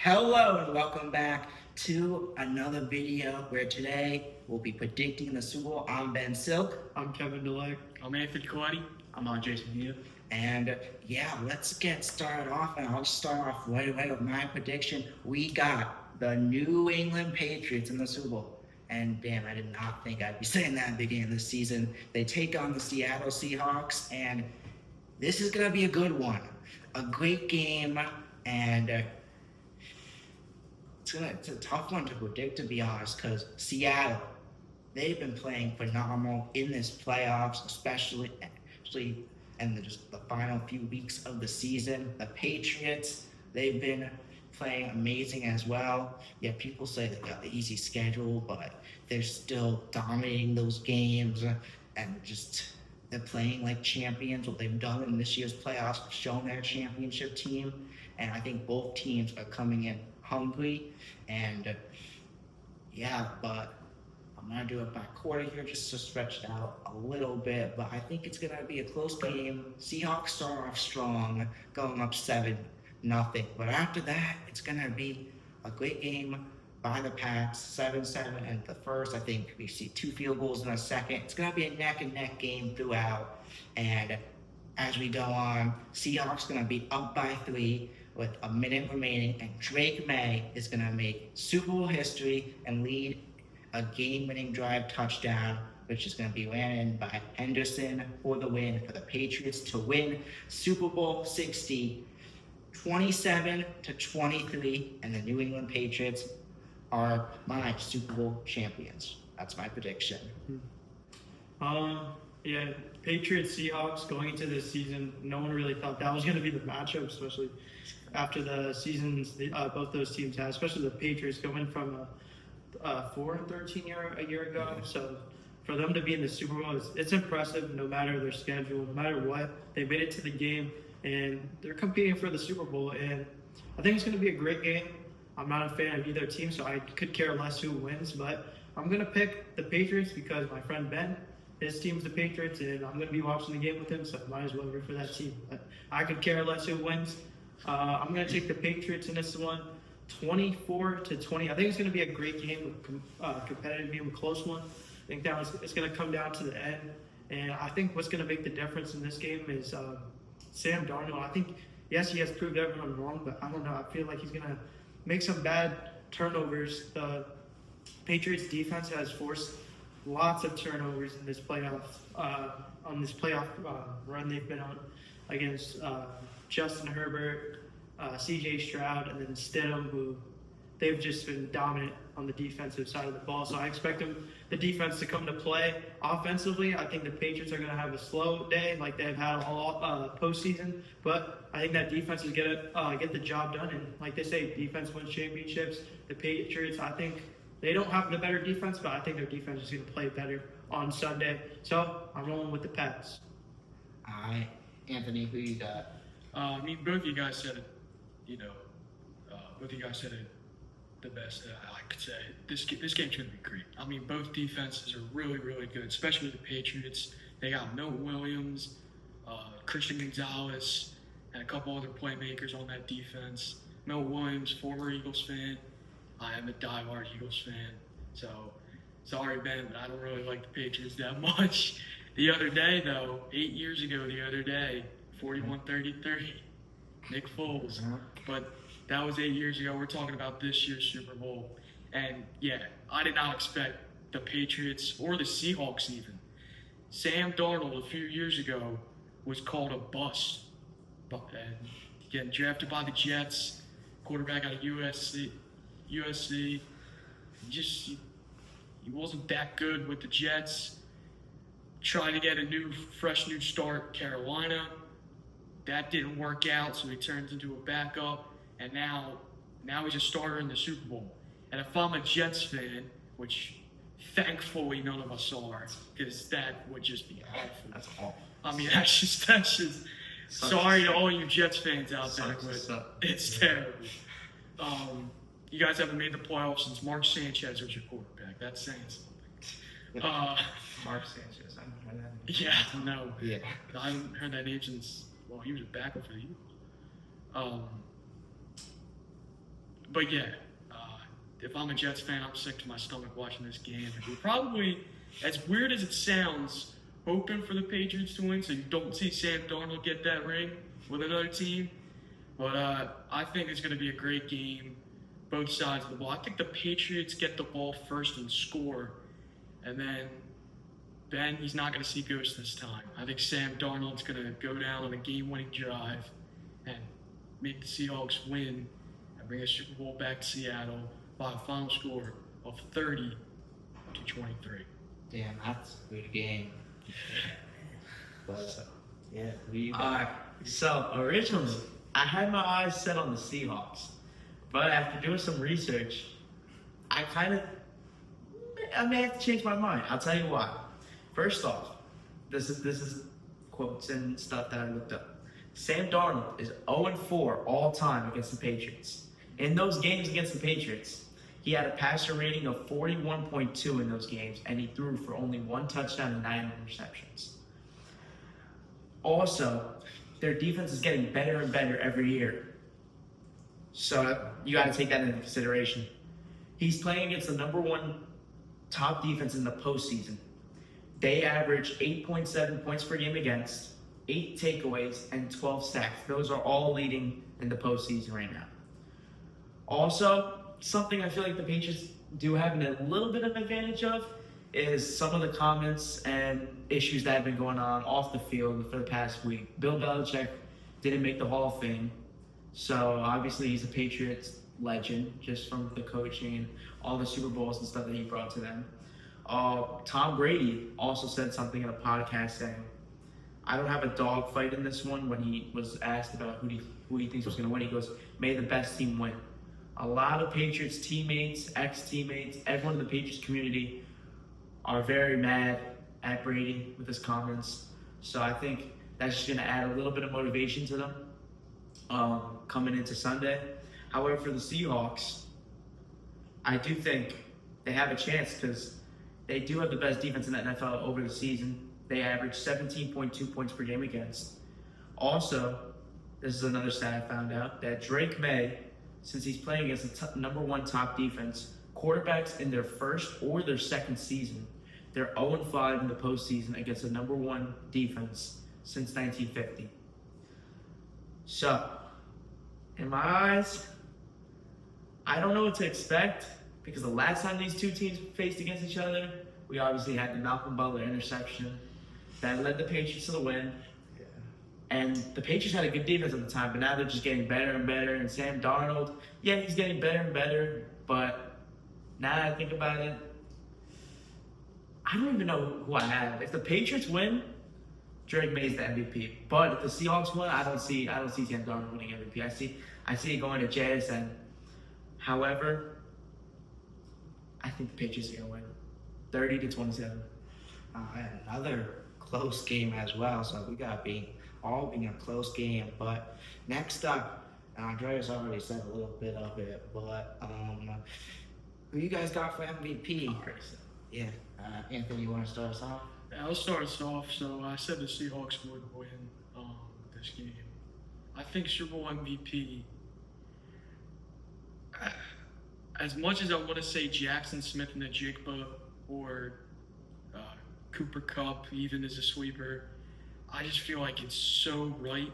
Hello and welcome back to another video where today we'll be predicting the Super Bowl. I'm Ben Silk. I'm Kevin DeLay. I'm Anthony Coletti. I'm on Jason Hugh. And let's get started off. And I'll just start off right away with my prediction. We got the New England Patriots in the Super Bowl. And damn, I did not think I'd be saying that at the beginning of the season. They take on the Seattle Seahawks, and this is going to be a good one. A great game, and it's a tough one to predict, to be honest, because Seattle, they've been playing phenomenal in this playoffs, especially in just the final few weeks of the season. The Patriots, they've been playing amazing as well. Yeah, people say they got the easy schedule, but they're still dominating those games, and they're playing like champions. What they've done in this year's playoffs, shown their championship team, and I think both teams are coming in hungry, and but I'm gonna do it by quarter here just to stretch it out a little bit, but I think it's gonna be a close game. Seahawks start off strong, going up 7-0, but after that, it's gonna be a great game by the Pats, 7-7 in the first. I think we see 2 field goals in the second. It's gonna be a neck and neck game throughout, and as we go on, Seahawks gonna be up by 3 with a minute remaining, and Drake May is going to make Super Bowl history and lead a game-winning drive touchdown, which is going to be ran in by Henderson for the win for the Patriots to win Super Bowl 60, 27-23, and the New England Patriots are my Super Bowl champions. That's my prediction. Patriots Seahawks going into this season, no one really thought that was going to be the matchup, especially after the seasons both those teams had, especially the Patriots going from a 4-13 a year ago. So for them to be in the Super Bowl, it's impressive. No matter their schedule, no matter what, they made it to the game and they're competing for the Super Bowl. And I think it's going to be a great game. I'm not a fan of either team, so I could care less who wins, but I'm going to pick the Patriots because my friend Ben, his team's the Patriots, and I'm going to be watching the game with him, so I might as well root for that team. But I could care less who wins. I'm going to take the Patriots in this one, 24-20. I think it's going to be a great game, competitive game, a close one. I think it's going to come down to the end, and I think what's going to make the difference in this game is Sam Darnold. I think, yes, he has proved everyone wrong, but I don't know. I feel like he's going to make some bad turnovers. The Patriots defense has forced lots of turnovers in this playoff run they've been on against Justin Herbert, C.J. Stroud, and then Stidham, who they've just been dominant on the defensive side of the ball. So I expect the defense to come to play offensively. I think the Patriots are going to have a slow day like they've had all postseason, but I think that defense is going to get the job done. And like they say, defense wins championships. The Patriots, I think, they don't have the better defense, but I think their defense is going to play better on Sunday. So I'm rolling with the Pats. All right, Anthony, who you got? Both of you guys said it, both of you guys said it the best that I could say. This game's going to be great. Both defenses are really, really good, especially the Patriots. They got Milton Williams, Christian Gonzalez, and a couple other playmakers on that defense. Milton Williams, former Eagles fan. I am a diehard Eagles fan, so sorry, Ben, but I don't really like the Patriots that much. The other day, though, 8 years ago, 41-33, Nick Foles. But that was 8 years ago. We're talking about this year's Super Bowl. And, I did not expect the Patriots or the Seahawks even. Sam Darnold a few years ago was called a bust. And getting drafted by the Jets, quarterback out of USC. He wasn't that good with the Jets. Trying to get a fresh new start, Carolina. That didn't work out, so he turns into a backup, and now he's a starter in the Super Bowl. And if I'm a Jets fan, which thankfully none of us are, because that would just be awful. That's awful. That's just sorry to all you Jets fans out there, but it's terrible. You guys haven't made the playoffs since Mark Sanchez was your quarterback. That's saying something. Mark Sanchez, I haven't heard that. Yeah, no. Yeah. I haven't heard that name since, he was a backup for you. but yeah, if I'm a Jets fan, I'm sick to my stomach watching this game. And we're probably, as weird as it sounds, hoping for the Patriots to win so you don't see Sam Darnold get that ring with another team. But I think it's going to be a great game, both sides of the ball. I think the Patriots get the ball first and score, and then Ben, he's not going to see ghosts this time. I think Sam Darnold's going to go down on a game-winning drive and make the Seahawks win and bring a Super Bowl back to Seattle by a final score of 30-23. Damn, that's a good game. But yeah, So originally, I had my eyes set on the Seahawks, but after doing some research, I may have to change my mind. I'll tell you why. First off, this is quotes and stuff that I looked up. Sam Darnold is 0-4 all time against the Patriots. In those games against the Patriots, he had a passer rating of 41.2 in those games, and he threw for only 1 touchdown and 9 interceptions. Also, their defense is getting better and better every year. So you got to take that into consideration. He's playing against the number 1 top defense in the postseason. They average 8.7 points per game against, 8 takeaways, and 12 sacks. Those are all leading in the postseason right now. Also, something I feel like the Patriots do have a little bit of advantage of is some of the comments and issues that have been going on off the field for the past week. Bill Belichick didn't make the Hall of Fame, so obviously he's a Patriots legend just from the coaching and all the Super Bowls and stuff that he brought to them. Tom Brady also said something in a podcast saying, I don't have a dog fight in this one. When he was asked about who he thinks was going to win, he goes, may the best team win. A lot of Patriots teammates, ex-teammates, everyone in the Patriots community are very mad at Brady with his comments. So I think that's just going to add a little bit of motivation to them coming into Sunday. However, for the Seahawks, I do think they have a chance because they do have the best defense in the NFL over the season. They average 17.2 points per game against. Also, this is another stat I found out, that Drake May, since he's playing against the number 1 top defense, quarterbacks in their first or their second season, they're 0-5 in the postseason against the number 1 defense since 1950. So, in my eyes, I don't know what to expect because the last time these two teams faced against each other, we obviously had the Malcolm Butler interception that led the Patriots to the win. yeah. And the Patriots had a good defense at the time, but now they're just getting better and better. And Sam Darnold, yeah, he's getting better and better. But now that I think about it, I don't even know who I have. If the Patriots win, Drake May's the MVP. But if the Seahawks win, I don't see Sam Darnold winning MVP. I see it going to JSN. However, I think the Patriots are going to win 30-27. And another close game as well. So we got all being a close game. But next up, Andreas already said a little bit of it, but who you guys got for MVP? Yeah, Anthony, you want to start us off? Yeah, I'll start us off. So I said the Seahawks would win this game. I think Super Bowl MVP, as much as I want to say Jackson Smith and the Jigba or Cooper Kupp even as a sweeper, I just feel like it's so right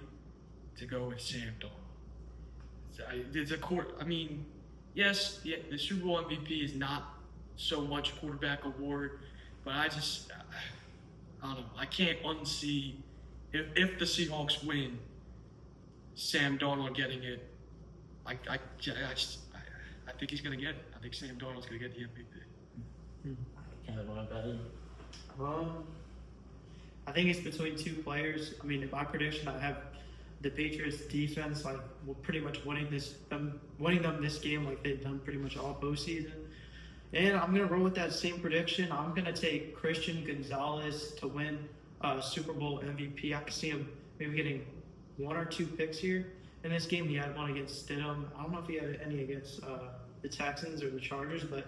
to go with Sam Darnold. It's a court. I mean, yes, yeah, the Super Bowl MVP is not so much a quarterback award, but I don't know. I can't unsee if the Seahawks win, Sam Darnold getting it. I think he's going to get it. I think Sam Darnold's going to get the MVP. Kevin, what about you? I think it's between 2 players. I mean, in my prediction, I have the Patriots defense pretty much winning them this game like they've done pretty much all postseason. And I'm gonna roll with that same prediction. I'm gonna take Christian Gonzalez to win Super Bowl MVP. I can see him maybe getting 1 or 2 picks here in this game. He had one against Stidham. I don't know if he had any against the Texans or the Chargers, but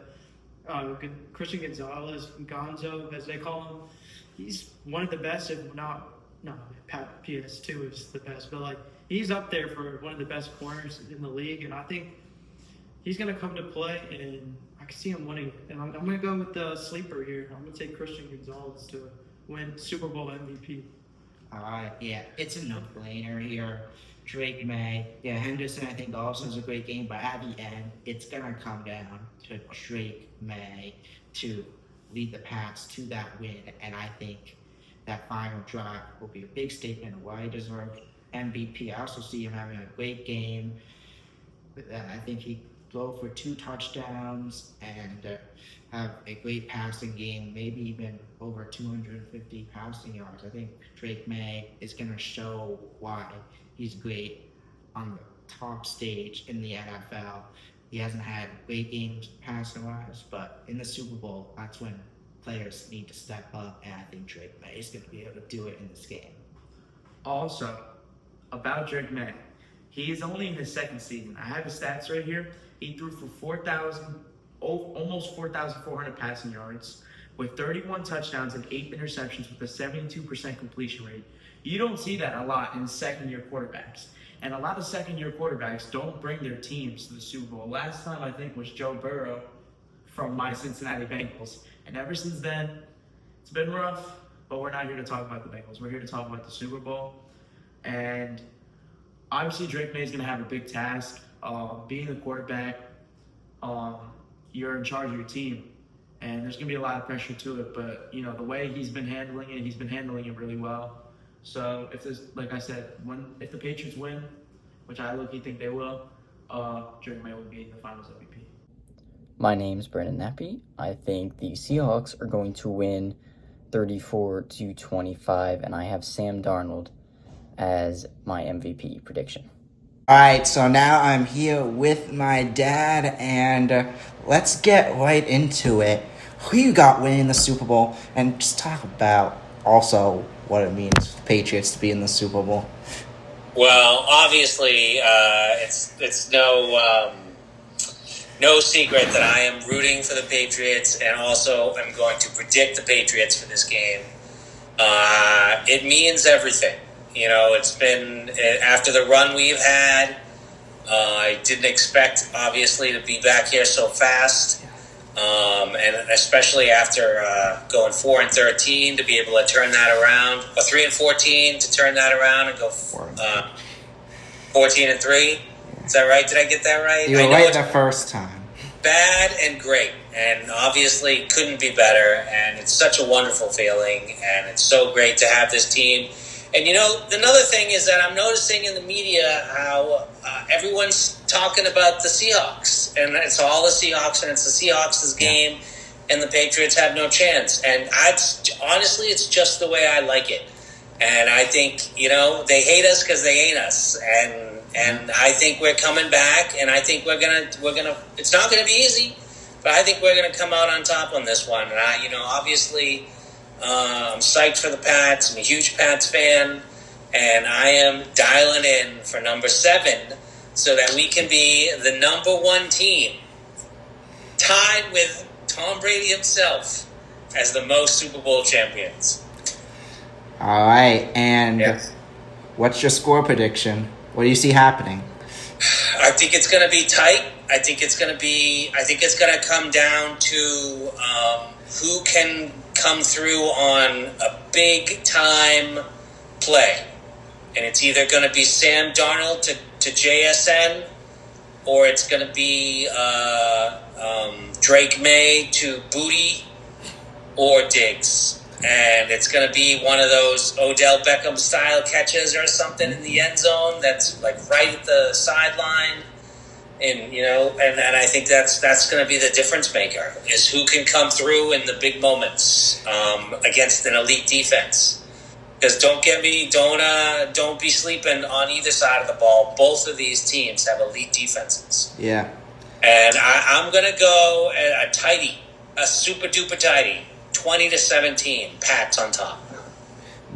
Christian Gonzalez, Gonzo, as they call him, he's one of the best, if not, no, PS2 is the best, but he's up there for one of the best corners in the league. And I think he's going to come to play, and I can see him winning. And I'm going to go with the sleeper here. I'm going to take Christian Gonzalez to win Super Bowl MVP. Yeah, it's a no-brainer here. Drake May. Yeah, Henderson, I think, also has a great game, but at the end, it's going to come down to Drake May to lead the Pats to that win. And I think that final drive will be a big statement of why he deserves MVP. I also see him having a great game. I think he go for 2 touchdowns and have a great passing game, maybe even over 250 passing yards. I think Drake May is going to show why he's great on the top stage in the NFL. He hasn't had great games passing-wise, but in the Super Bowl, that's when players need to step up, and I think Drake May is going to be able to do it in this game. Also, about Drake May, he is only in his second season. I have his stats right here. He threw for almost 4,400 passing yards with 31 touchdowns and 8 interceptions with a 72% completion rate. You don't see that a lot in second-year quarterbacks. And a lot of second-year quarterbacks don't bring their teams to the Super Bowl. Last time, I think, was Joe Burrow from my Cincinnati Bengals. And ever since then, it's been rough, but we're not here to talk about the Bengals. We're here to talk about the Super Bowl. And obviously, Drake May is going to have a big task. Being the quarterback, you're in charge of your team. And there's going to be a lot of pressure to it. But, you know, the way he's been handling it really well. So, if there's, like I said, if the Patriots win, which I low-key think they will, Drake May will be the Finals MVP. My name's Brandon Nappy. I think the Seahawks are going to win 34-25, and I have Sam Darnold as my MVP prediction. All right, so now I'm here with my dad, and let's get right into it. Who you got winning the Super Bowl, and just talk about also what it means for the Patriots to be in the Super Bowl. Well, obviously, it's no secret that I am rooting for the Patriots, and also I'm going to predict the Patriots for this game. It means everything. You know, it's been after the run we've had. I didn't expect, obviously, to be back here so fast, and especially after going 4-13 to be able to turn that around, or 3-14 to turn that around and go 14-3. Is that right? Did I get that right? You were right the first time. Bad and great, and obviously couldn't be better. And it's such a wonderful feeling, and it's so great to have this team. And, you know, another thing is that I'm noticing in the media how everyone's talking about the Seahawks. And it's all the Seahawks, and it's the Seahawks' game, and the Patriots have no chance. And honestly, it's just the way I like it. And I think, you know, they hate us because they ain't us. And I think we're coming back, and I think we're gonna. It's not gonna be easy, but I think we're gonna come out on top on this one. And obviously, I'm psyched for the Pats. I'm a huge Pats fan, and I am dialing in for number 7 so that we can be the number 1 team, tied with Tom Brady himself as the most Super Bowl champions. All right, and what's your score prediction? What do you see happening? I think it's going to be tight. I think it's going to come down to who can come through on a big time play. And it's either going to be Sam Darnold to JSN, or it's going to be Drake May to Booty or Diggs. And it's going to be one of those Odell Beckham style catches or something in the end zone that's like right at the sideline. And, and I think that's going to be the difference maker, is who can come through in the big moments against an elite defense. Because don't be sleeping on either side of the ball. Both of these teams have elite defenses. Yeah. And I'm going to go a tighty, a super duper tighty, 20-17, Pats on top.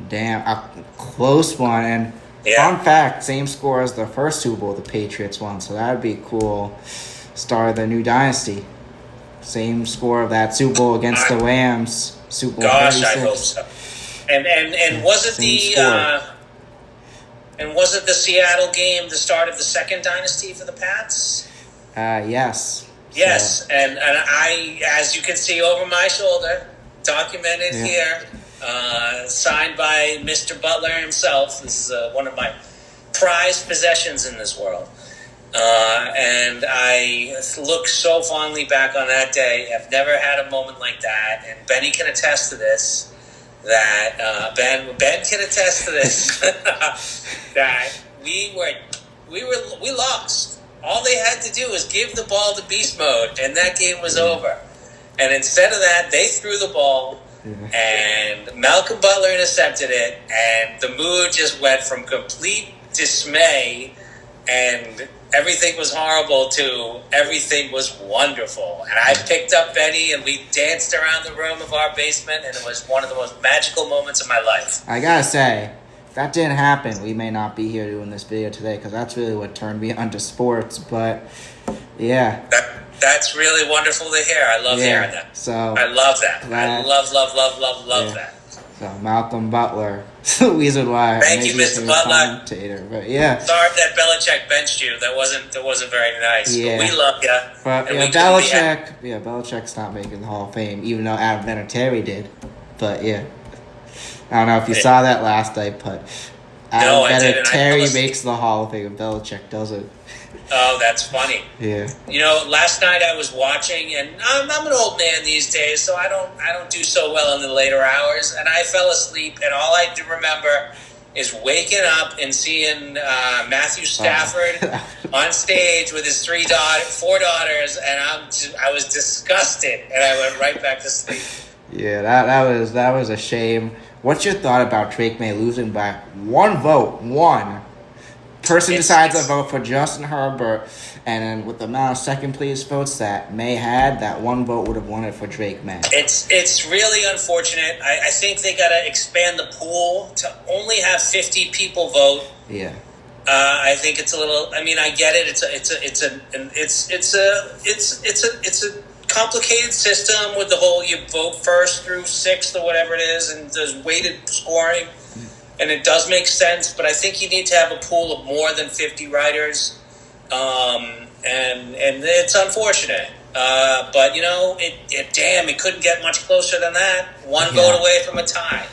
Damn, a close one. And fun fact, same score as the first Super Bowl the Patriots won. So that would be a cool start of the new dynasty. Same score of that Super Bowl against the Rams. Super Bowl 36. I hope so. And wasn't the Seattle game the start of the second dynasty for the Pats? Yes. Yes, and I, as you can see over my shoulder, documented here, signed by Mr. Butler himself. This is one of my prized possessions in this world. And I look so fondly back on that day. I've never had a moment like that, and Benny can attest to this. That Ben can attest to this. That we lost. All they had to do was give the ball to beast mode, and that game was over. And instead of that, they threw the ball, and Malcolm Butler intercepted it, and the mood just went from complete dismay and everything was horrible to everything was wonderful. And I picked up Benny, and we danced around the room of our basement, and it was one of the most magical moments of my life. I gotta say, if that didn't happen, we may not be here doing this video today, because that's really what turned me onto sports. But yeah, that's really wonderful to hear. I love hearing that. So I love that. I love that. So Malcolm Butler, the reason why. Thank you, Mr. Butler. Commentator, but yeah. Sorry that Belichick benched you. That wasn't very nice. Yeah. But we love you. But Belichick's not making the Hall of Fame, even though Adam Vinatieri did. But yeah, I don't know if you saw that last night, but Adam Vinatieri makes the Hall of Fame, and Belichick doesn't. Oh, that's funny. Yeah. You know, last night I was watching, and I'm an old man these days, so I don't do so well in the later hours, and I fell asleep, and all I do remember is waking up and seeing Matthew Stafford on stage with his 4 daughters, and I was disgusted, and I went right back to sleep. Yeah, that was a shame. What's your thought about Drake May losing by one vote? One person decides to vote for Justin Herbert, and then with the amount of second-place votes that May had, that one vote would have won it for Drake May. It's really unfortunate. I think they got to expand the pool to only have 50 people vote. Yeah. I think it's a little. I mean, I get it. It's a complicated system with the whole you vote first through sixth or whatever it is, and there's weighted scoring. And it does make sense, but I think you need to have a pool of more than 50 writers, and it's unfortunate. But, you know, it couldn't get much closer than that. One vote away from a tie.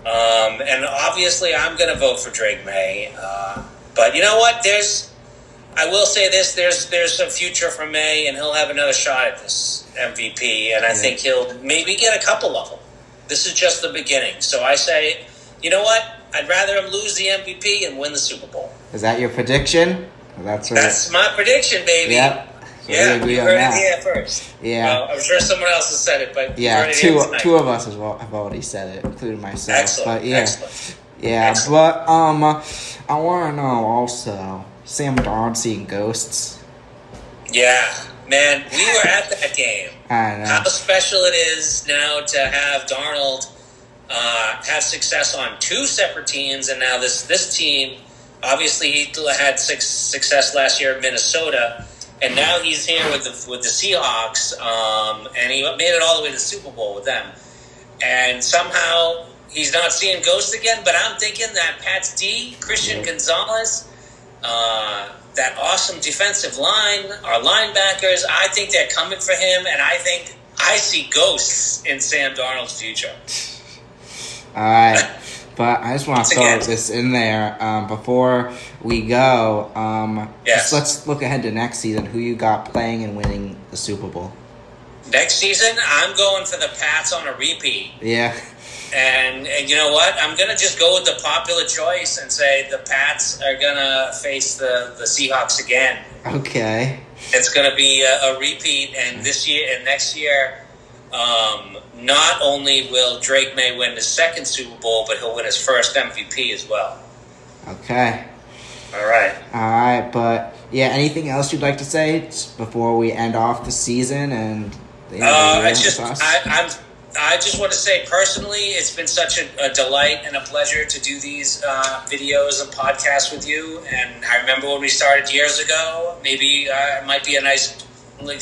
And obviously I'm going to vote for Drake May. But you know what? I will say this, there's a future for May, and he'll have another shot at this MVP, and I think he'll maybe get a couple of them. This is just the beginning. So I say, you know what? I'd rather him lose the MVP and win the Super Bowl. Is that your prediction? That's my prediction, baby. Yep. So you heard it here first. Yeah. Well, I'm sure someone else has said it, but two of us have already said it, including myself. Excellent. But yeah, Excellent. yeah. Excellent. But I want to know also, Sam Darnold seeing ghosts. Yeah, man, we were at that game. I know how special it is now to have Darnold have success on two separate teams, and now this team. Obviously, he had success last year in Minnesota, and now he's here with the Seahawks, and he made it all the way to the Super Bowl with them. And somehow he's not seeing ghosts again. But I'm thinking that Pat's D, Christian Gonzalez, that awesome defensive line, our linebackers, I think they're coming for him, and I think I see ghosts in Sam Darnold's future. All right. But I just want to throw this in there before we go. Yes. Let's look ahead to next season. Who you got playing and winning the Super Bowl? Next season, I'm going for the Pats on a repeat. Yeah. And you know what? I'm going to just go with the popular choice and say the Pats are going to face the Seahawks again. Okay. It's going to be a repeat, and this year and next year, not only will Drake May win his second Super Bowl, but he'll win his first MVP as well. Okay. All right. But yeah, anything else you'd like to say before we end off the season and the end of the year? I just want to say personally, it's been such a delight and a pleasure to do these videos and podcasts with you. And I remember when we started years ago, maybe it might be a nice,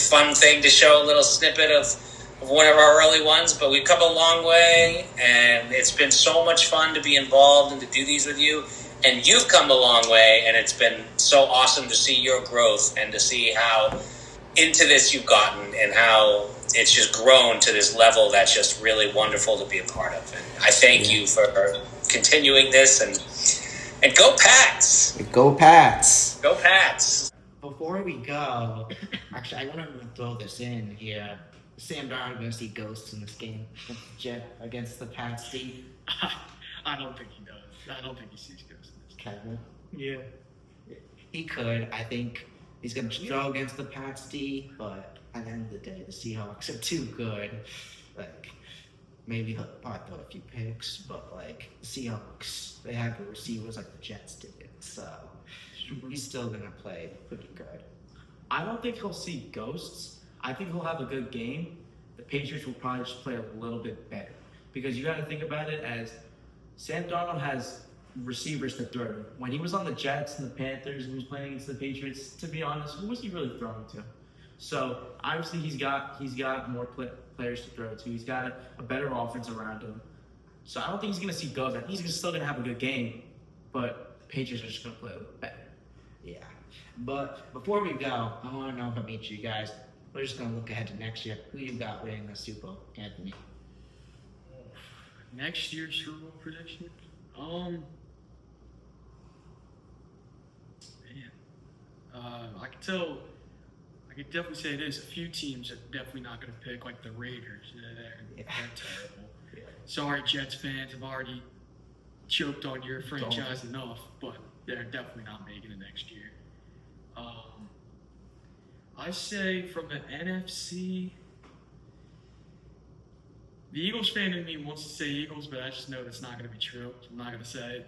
fun thing to show a little snippet of one of our early ones, but we've come a long way, and it's been so much fun to be involved and to do these with you. And you've come a long way, and it's been so awesome to see your growth and to see how into this you've gotten and how it's just grown to this level that's just really wonderful to be a part of. And I thank you for continuing this, and go Pats! Go Pats! Go Pats! Before we go, actually, I want to throw this in here. Sam Darnold going to see ghosts in this game against the Pats. Steve? I don't think he does. I don't think he sees ghosts in this. Kevin? Yeah. He could. I think he's going to struggle against the Pats D, but at the end of the day, the Seahawks are too good. Like, maybe he'll probably throw a few picks, but like the Seahawks, they have the receivers like the Jets did. So he's still going to play pretty good. I don't think he'll see ghosts. I think he'll have a good game. The Patriots will probably just play a little bit better. Because you got to think about it as Sam Darnold has receivers to throw to. When he was on the Jets and the Panthers and he was playing against the Patriots, to be honest, who was he really throwing to? So obviously he's got more players to throw to. He's got a better offense around him. So I don't think he's going to see ghosts. I think he's still going to have a good game, but Patriots are just going to play a little better. Yeah. But before we go, I want to know from each of you guys, we're just going to look ahead to next year. Who you got winning the Super Bowl, Anthony? Next year's Super Bowl prediction? Man. I could definitely say this. A few teams are definitely not going to pick, like the Raiders. They're terrible. Yeah. Sorry, Jets fans. I've already choked on your franchise enough, but they're definitely not making it next year. I say from the NFC, the Eagles fan in me wants to say Eagles, but I just know that's not going to be true. So I'm not going to say it.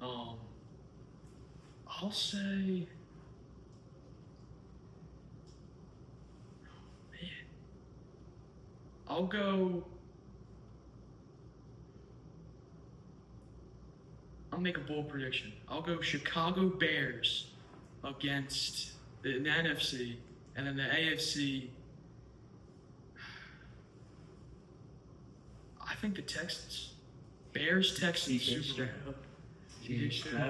I'll say, I'll go. I'll make a bold prediction. I'll go Chicago Bears against the NFC, and then the AFC. I think the Texans. Bears, Texans, Super Bowl.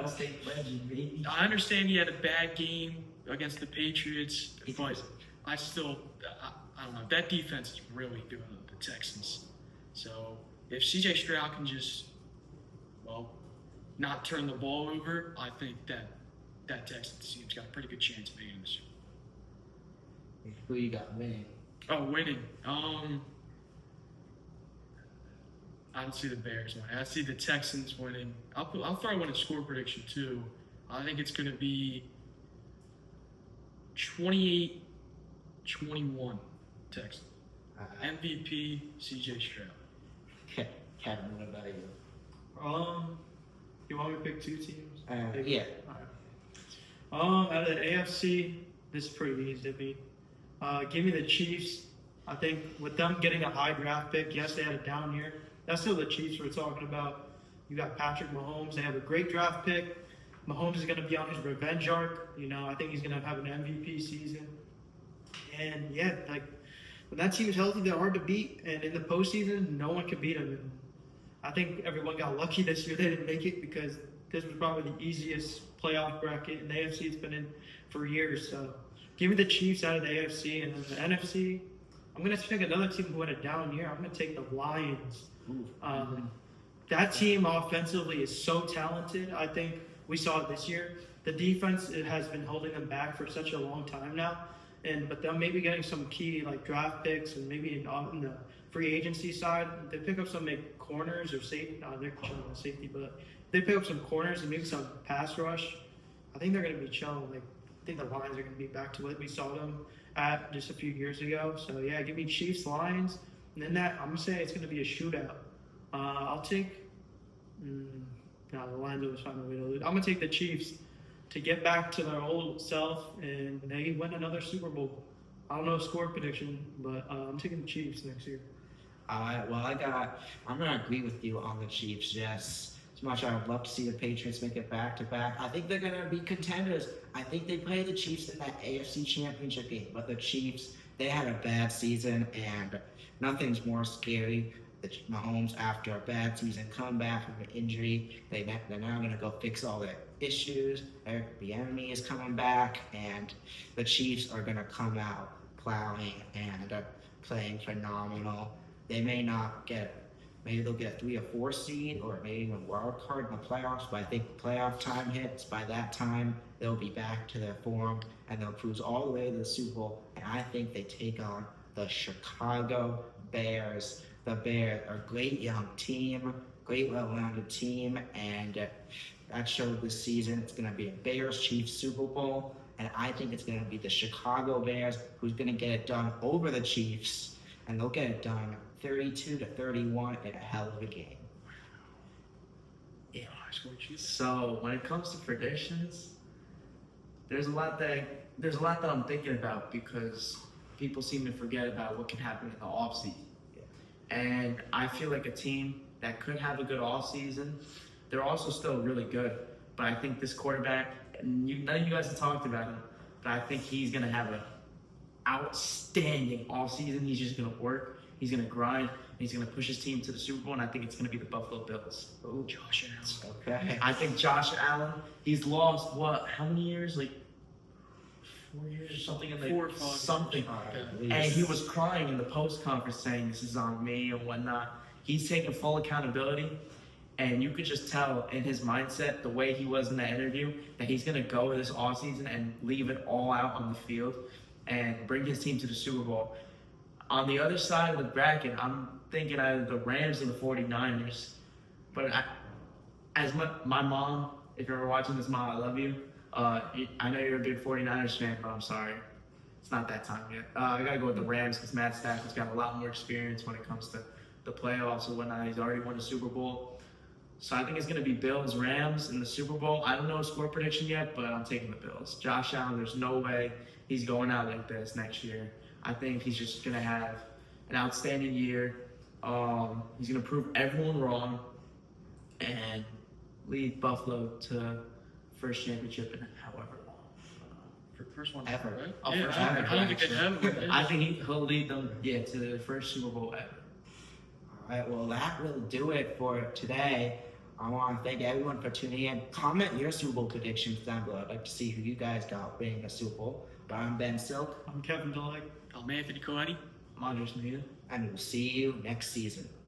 State legend, baby. I understand he had a bad game against the Patriots, but I still, I don't know. That defense is really good, the Texans. So if CJ Stroud can just, not turn the ball over, I think that Texans team's got a pretty good chance of making this. Who you got winning? Oh, winning. I don't see the Bears winning. I see the Texans winning. I'll throw in a score prediction too. I think it's going to be 28-21 Texans. MVP CJ Stroud. Kevin, what about you? You want me to pick two teams? Yeah. Out of the AFC, this is pretty easy to beat. Give me the Chiefs. I think with them getting a high draft pick, yes, they had a down year. That's still the Chiefs we're talking about. You got Patrick Mahomes. They have a great draft pick. Mahomes is going to be on his revenge arc. I think he's going to have an MVP season. And yeah, like when that team is healthy, they're hard to beat. And in the postseason, no one can beat them. And I think everyone got lucky this year they didn't make it because this was probably the easiest playoff bracket in the AFC it's been in for years. So give me the Chiefs out of the AFC, and then the NFC. I'm going to pick another team who had a down year. I'm going to take the Lions. That team offensively is so talented. I think we saw it this year. The defense has been holding them back for such a long time now. But them maybe getting some key like draft picks and maybe in the free agency side, they pick up some corners or safety. They're chilling on safety, but they pick up some corners and maybe some pass rush. I think they're going to be chilling. I think the Lions are going to be back to what we saw them at just a few years ago. So yeah, give me Chiefs, Lions, and then I'm going to say it's going to be a shootout. I'll take. The Lions always find a way to lose. I'm going to take the Chiefs to get back to their old self, and they win another Super Bowl. I don't know a score prediction, but I'm taking the Chiefs next year. I'm going to agree with you on the Chiefs, yes. As much as I would love to see the Patriots make it back-to-back, I think they're going to be contenders. I think they play the Chiefs in that AFC Championship game, but the Chiefs, they had a bad season, and nothing's more scary Mahomes, after a bad season comeback from an injury, they're now going to go fix all their issues. Eric Bieniemy is coming back, and the Chiefs are going to come out plowing and playing phenomenal. They may not get, maybe they'll get a 3 or 4 seed, or maybe even wild card in the playoffs. But I think playoff time hits. By that time, they'll be back to their form, and they'll cruise all the way to the Super Bowl. And I think they take on the Chicago Bears. The Bears are a great young team, great well-rounded team, and that showed this season. It's going to be a Bears-Chiefs Super Bowl, and I think it's going to be the Chicago Bears who's going to get it done over the Chiefs, and they'll get it done 32-31 in a hell of a game. Yeah, I scored Chiefs. So when it comes to predictions, there's a lot that I'm thinking about, because people seem to forget about what can happen in the offseason. And I feel like a team that could have a good offseason, they're also still really good. But I think this quarterback, and none of you guys have talked about him, but I think he's going to have an outstanding offseason. He's just going to work. He's going to grind. And he's going to push his team to the Super Bowl, and I think it's going to be the Buffalo Bills. Oh, Josh Allen. okay. I think Josh Allen, he's lost, how many years? Like 4 years or something? In the, 4 or 5. something. Yeah. And he was crying in the post conference saying this is on me and whatnot. He's taking full accountability, and you could just tell in his mindset, the way he was in that interview, that he's going to go this offseason and leave it all out on the field and bring his team to the Super Bowl. On the other side of the bracket, I'm thinking either the Rams or the 49ers. But as my mom, if you're ever watching this, Mom, I love you. I know you're a big 49ers fan, but I'm sorry. It's not that time yet. I got to go with the Rams, because Matt Stafford's got a lot more experience when it comes to the playoffs and whatnot. He's already won a Super Bowl. So I think it's going to be Bills, Rams in the Super Bowl. I don't know a score prediction yet, but I'm taking the Bills. Josh Allen, there's no way he's going out like this next year. I think he's just going to have an outstanding year. He's going to prove everyone wrong and lead Buffalo to first championship in however long. First one Ever. right? Oh, Yeah, first I ever, don't think they have one. I think he'll lead them, to the first Super Bowl ever. All right, well, that will do it for today. I want to thank everyone for tuning in. Comment your Super Bowl predictions down below. I'd like to see who you guys got winning the Super Bowl. But I'm Ben Silk, I'm Kevin Delight. I'm Anthony Coletti. I'm Andres Mejia. and we'll see you next season.